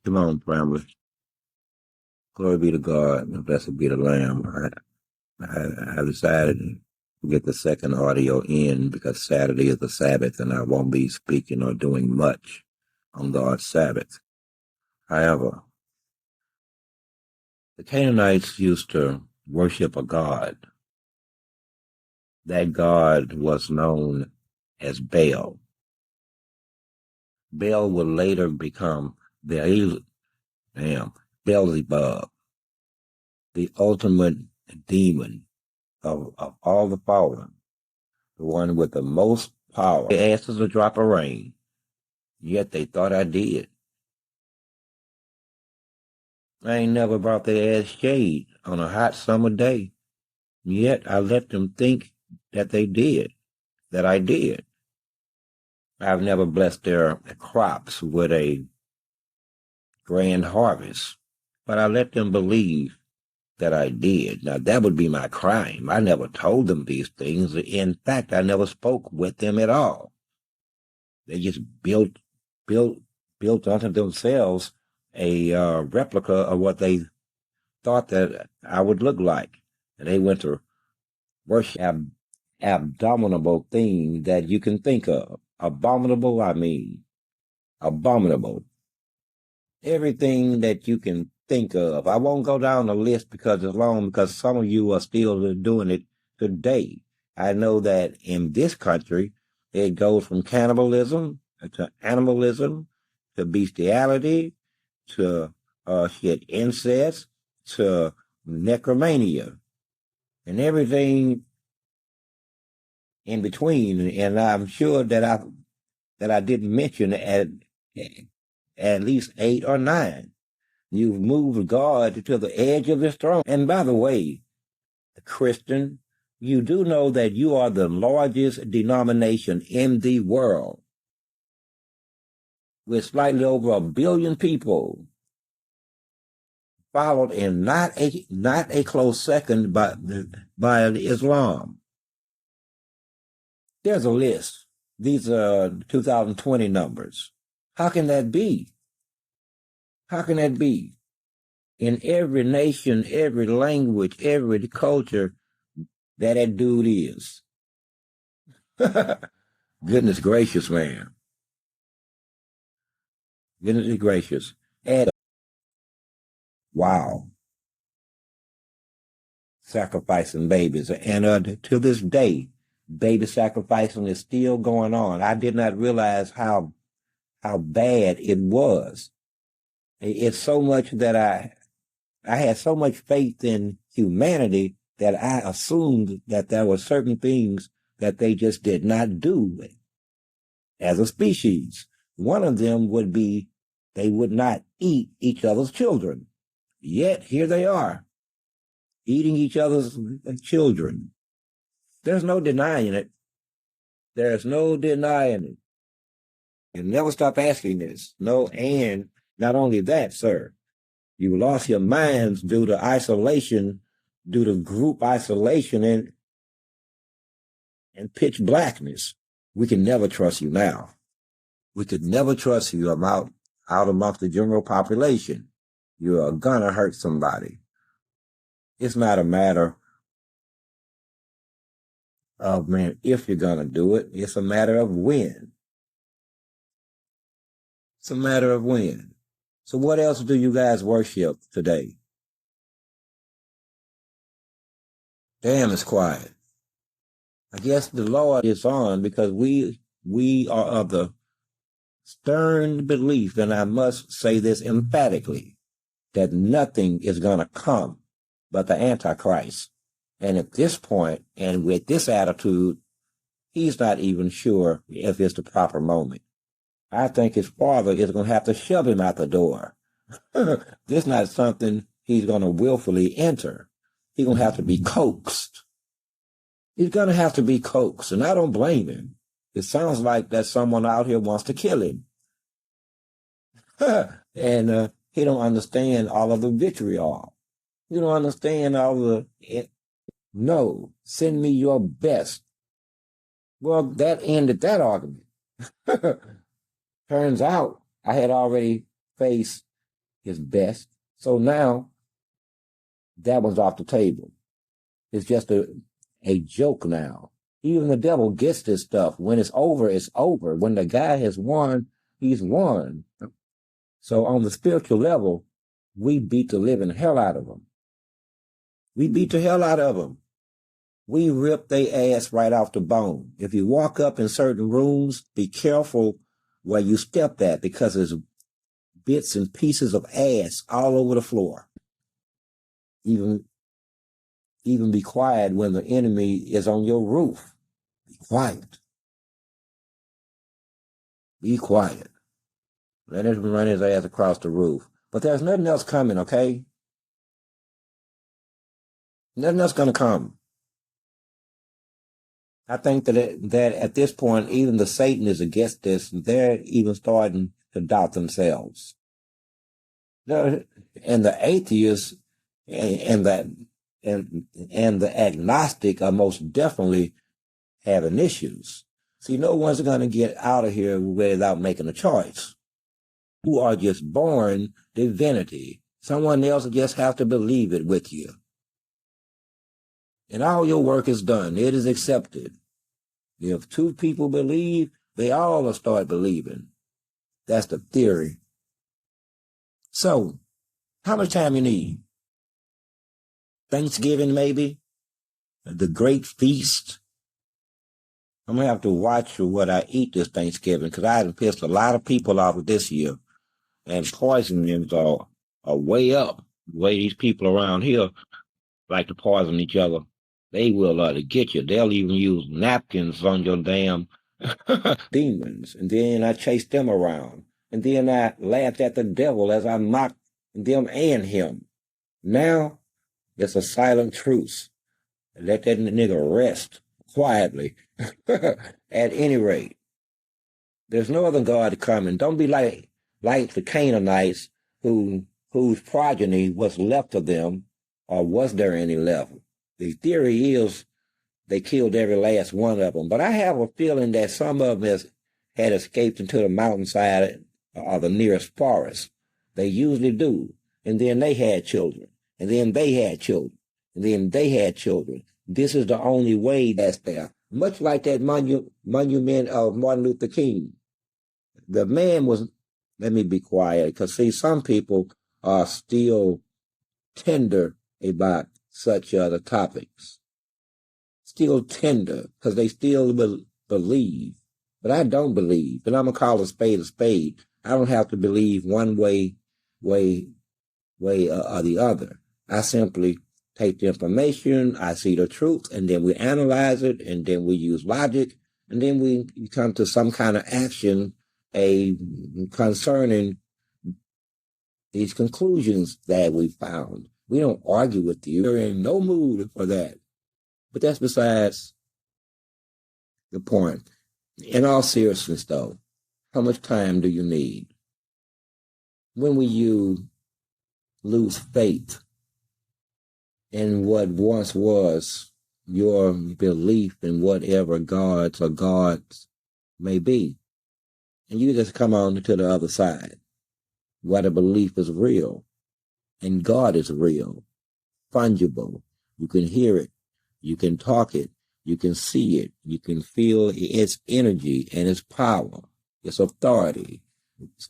Come on, family. Glory be to God, and blessed be the Lamb. I decided to get the second audio in because Saturday is the Sabbath, and I won't be speaking or doing much on God's Sabbath. However, the Canaanites used to worship a god. That god was known as Baal. Baal would later become Beelzebub, the ultimate demon of all the fallen, the one with the most power. They asked us a drop of rain, yet they thought I did. I ain't never brought their ass shade on a hot summer day, yet I let them think that they did, that I did. I've never blessed their crops with a grand harvest, but I let them believe that I did. Now, that would be my crime. I never told them these things. In fact, I never spoke with them at all. They just built unto themselves a replica of what they thought that I would look like. And they went to worship abominable things that you can think of. Abominable, I mean, abominable. Everything that you can think of. I won't go down the list because it's long, because some of you are still doing it today. I know that in this country, it goes from cannibalism to animalism to bestiality to incest to necromania and everything in between. And I'm sure that I didn't mention at least 8 or 9. You've moved God to the edge of his throne. And by the way, Christian, you do know that you are the largest denomination in the world, with slightly over 1 billion people, followed in not a close second by Islam. There's a list. These are 2020 numbers. How can that be? How can that be? In every nation, every language, every culture, that dude is. Goodness gracious, man. Goodness gracious. And wow. Sacrificing babies. And to this day, baby sacrificing is still going on. I did not realize how bad it was. It's so much that I had so much faith in humanity that I assumed that there were certain things that they just did not do as a species. One of them would be they would not eat each other's children. Yet here they are, eating each other's children. There's no denying it. There's no denying it. You never stop asking this. No, and not only that, sir, you lost your minds due to isolation, due to group isolation and pitch blackness. We can never trust you now. We could never trust you out amongst the general population. You're gonna hurt somebody. It's not a matter of, man, if you're gonna do it. It's a matter of when. It's a matter of when. So what else do you guys worship today? Damn, it's quiet. I guess the Lord is on because we are of the stern belief, and I must say this emphatically, that nothing is going to come but the Antichrist. And at this point, and with this attitude, he's not even sure if it's the proper moment. I think his father is going to have to shove him out the door. This is not something he's going to willfully enter. He's going to have to be coaxed. He's going to have to be coaxed, and I don't blame him. It sounds like that someone out here wants to kill him. And he don't understand all of the vitriol. You don't understand all the... No, send me your best. Well, that ended that argument. Turns out I had already faced his best. So now that one's off the table. It's just a joke now. Even the devil gets this stuff. When it's over, it's over. When the guy has won, he's won. So on the spiritual level, we beat the living hell out of them. We beat the hell out of them. We rip their ass right off the bone. If you walk up in certain rooms, be careful where you step at, because there's bits and pieces of ass all over the floor. Even be quiet when the enemy is on your roof. Be quiet. Be quiet. Let him run his ass across the roof. But there's nothing else coming, okay? Nothing else going to come. I think that at this point, even the Satanists against this, they're even starting to doubt themselves. And the atheists and the agnostic are most definitely having issues. See, no one's going to get out of here without making a choice. Who are just born divinity. Someone else just have to believe it with you. And all your work is done. It is accepted. If two people believe, they all will start believing. That's the theory. So, how much time you need? Thanksgiving, maybe? The great feast? I'm going to have to watch what I eat this Thanksgiving, because I have pissed a lot of people off this year. And poisons are way up. The way these people around here like to poison each other. They will to get you. They'll even use napkins on your damn demons. And then I chase them around. And then I laughed at the devil as I mocked them and him. Now, it's a silent truce. Let that nigga rest quietly. At any rate, there's no other God coming. Don't be like the Canaanites whose progeny was left of them, or was there any left? The theory is they killed every last one of them. But I have a feeling that some of them had escaped into the mountainside or the nearest forest. They usually do. And then they had children. And then they had children. And then they had children. This is the only way that's there. Much like that monument of Martin Luther King. The man was, let me be quiet, because see, some people are still tender about such other topics. Still tender, because they still believe. But I don't believe, and I'm going to call a spade a spade. I don't have to believe one way or the other. I simply take the information, I see the truth, and then we analyze it, and then we use logic, and then we come to some kind of action concerning these conclusions that we found. We don't argue with you. We're in no mood for that. But that's besides the point. In all seriousness, though, how much time do you need? When will you lose faith in what once was your belief in whatever gods or gods may be? And you just come on to the other side, where the belief is real. And God is real, fungible. You can hear it. You can talk it. You can see it. You can feel its energy and its power, its authority.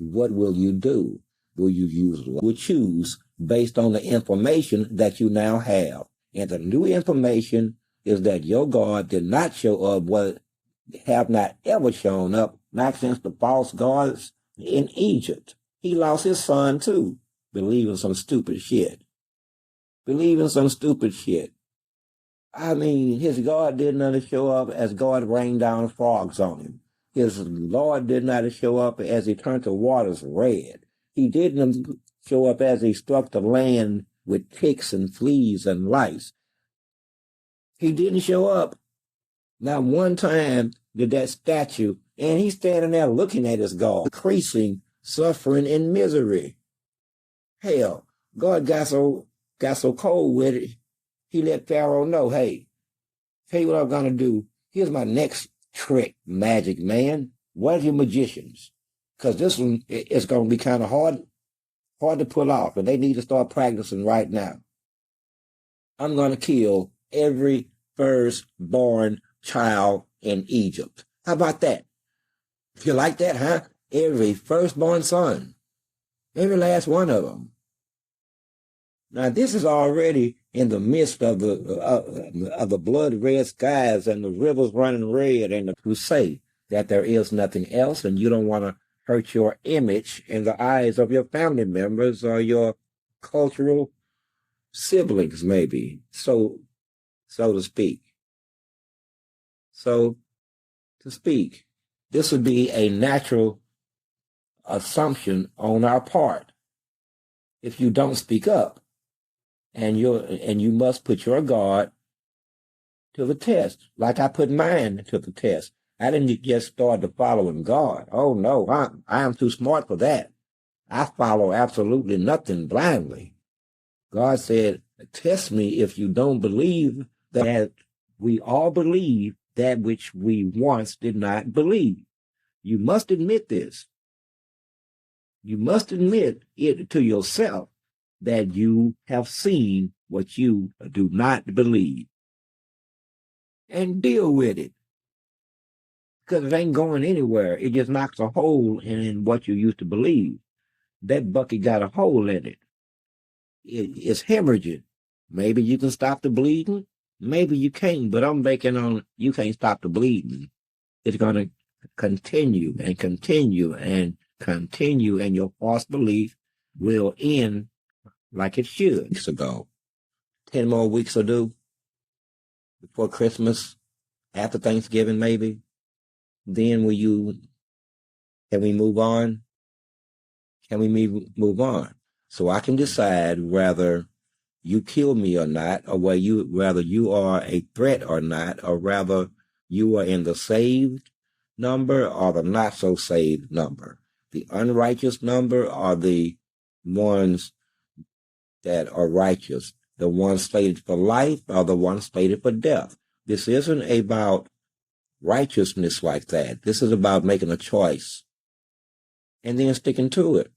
What will you do? Will you use what you choose based on the information that you now have? And the new information is that your God did not show up, have not ever shown up, not since the false gods in Egypt. He lost his son too. Believing some stupid shit. I mean, his God did not show up as God rained down frogs on him. His Lord did not show up as he turned the waters red. He didn't show up as he struck the land with ticks and fleas and lice. He didn't show up. Not one time did that statue, and he's standing there looking at his God, increasing suffering and misery. Hell, God got so cold with it, he let Pharaoh know, hey, tell you what I'm going to do. Here's my next trick, magic man. What are your magicians? Because this one is going to be kind of hard hard to pull off, and they need to start practicing right now. I'm going to kill every firstborn child in Egypt. How about that? You like that, huh? Every firstborn son. Every last one of them. Now, this is already in the midst of the blood-red skies and the rivers running red, and who say that there is nothing else, and you don't want to hurt your image in the eyes of your family members or your cultural siblings, maybe, so to speak. So to speak, this would be a natural assumption on our part if you don't speak up. And you must put your guard to the test, like I put mine to the test. I didn't just start to following God. Oh no, I am too smart for that. I follow absolutely nothing blindly. God said, test me if you don't believe that we all believe that which we once did not believe. You must admit this. You must admit it to yourself that you have seen what you do not believe. And deal with it. Because it ain't going anywhere. It just knocks a hole in what you used to believe. That bucket got a hole in it. It's hemorrhaging. Maybe you can stop the bleeding. Maybe you can't, but I'm banking on you can't stop the bleeding. It's going to continue and continue and continue, and your false belief will end like it should. Weeks ago. 10 more weeks to do before Christmas, after Thanksgiving maybe. Then can we move on? Can we move on? So I can decide whether you kill me or not, or whether you are a threat or not, or rather you are in the saved number or the not so saved number. The unrighteous number are the ones that are righteous. The ones slated for life are the ones slated for death. This isn't about righteousness like that. This is about making a choice and then sticking to it.